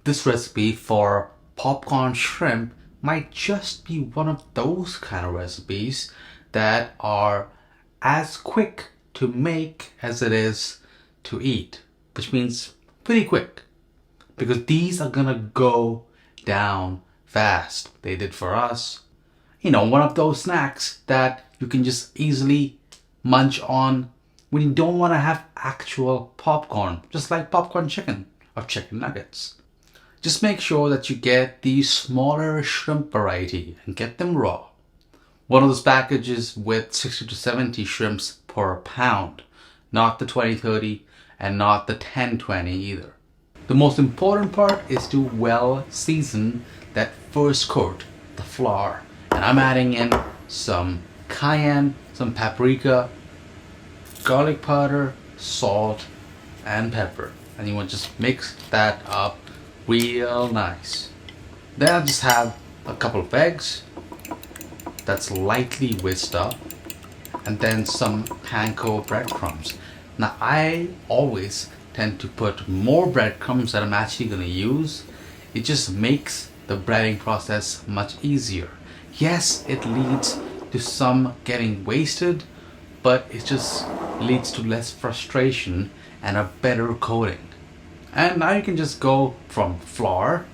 This recipe for popcorn shrimp might just be one of those kind of recipes that are as quick to make as it is to eat, which means pretty quick, because these are gonna go down fast. They did for us. One of those snacks that you can just easily munch on when you don't want to have actual popcorn, just like popcorn chicken or chicken nuggets. Just make sure that you get the smaller shrimp variety and get them raw. One of those packages with 60 to 70 shrimps per pound, not the 20-30 and not the 10-20 either. The most important part is to well season that first coat, the flour. And I'm adding in some cayenne, some paprika, garlic powder, salt, and pepper. And you want to just mix that up real nice. Then I'll just have a couple of eggs that's lightly whisked up, and then some panko breadcrumbs. Now I always tend to put more breadcrumbs that I'm actually going to use. It just makes the breading process much easier. Yes, it leads to some getting wasted, but it just leads to less frustration and a better coating. And now you can just go from flour,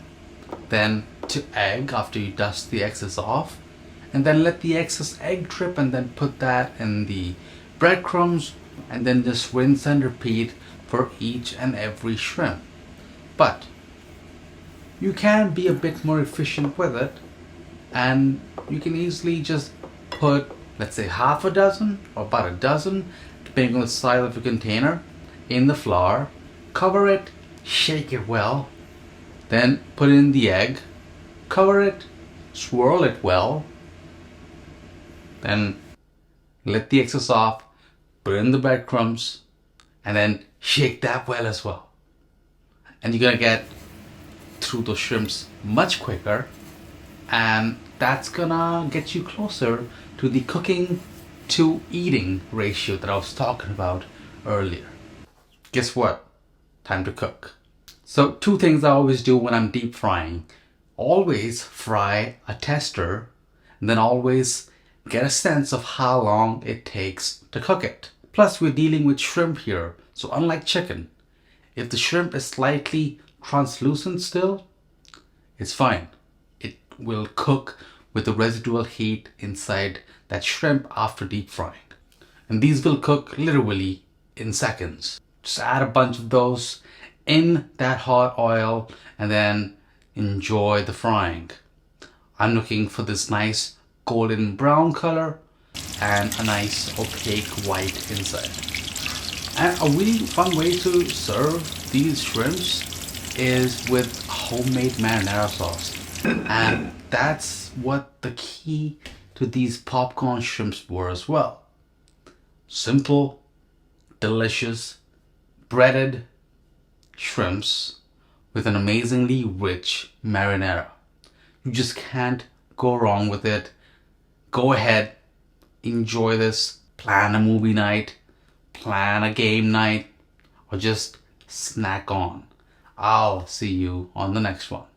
then to egg after you dust the excess off, and then let the excess egg drip, and then put that in the breadcrumbs, and then just rinse and repeat for each and every shrimp. But you can be a bit more efficient with it, and you can easily just put, let's say, half a dozen or about a dozen, depending on the size of your container, in the flour, cover it, shake it well, then put in the egg, cover it, swirl it well, then let the excess off, put in the breadcrumbs, and then shake that well as well. And you're gonna get through those shrimps much quicker, and that's gonna get you closer to the cooking to eating ratio that I was talking about earlier. Guess what? Time to cook. So 2 things I always do when I'm deep frying. Always fry a tester, and then always get a sense of how long it takes to cook it. Plus, we're dealing with shrimp here, so unlike chicken, if the shrimp is slightly translucent still, it's fine. It will cook with the residual heat inside that shrimp after deep frying. And these will cook literally in seconds. Just add a bunch of those in that hot oil and then enjoy the frying. I'm looking for this nice golden brown color and a nice opaque white inside. And a really fun way to serve these shrimps is with homemade marinara sauce. And that's what the key to these popcorn shrimps were as well. Simple, delicious, breaded shrimps with an amazingly rich marinara. You just can't go wrong with it. Go ahead, enjoy this, plan a movie night, plan a game night, or just snack on. I'll see you on the next one.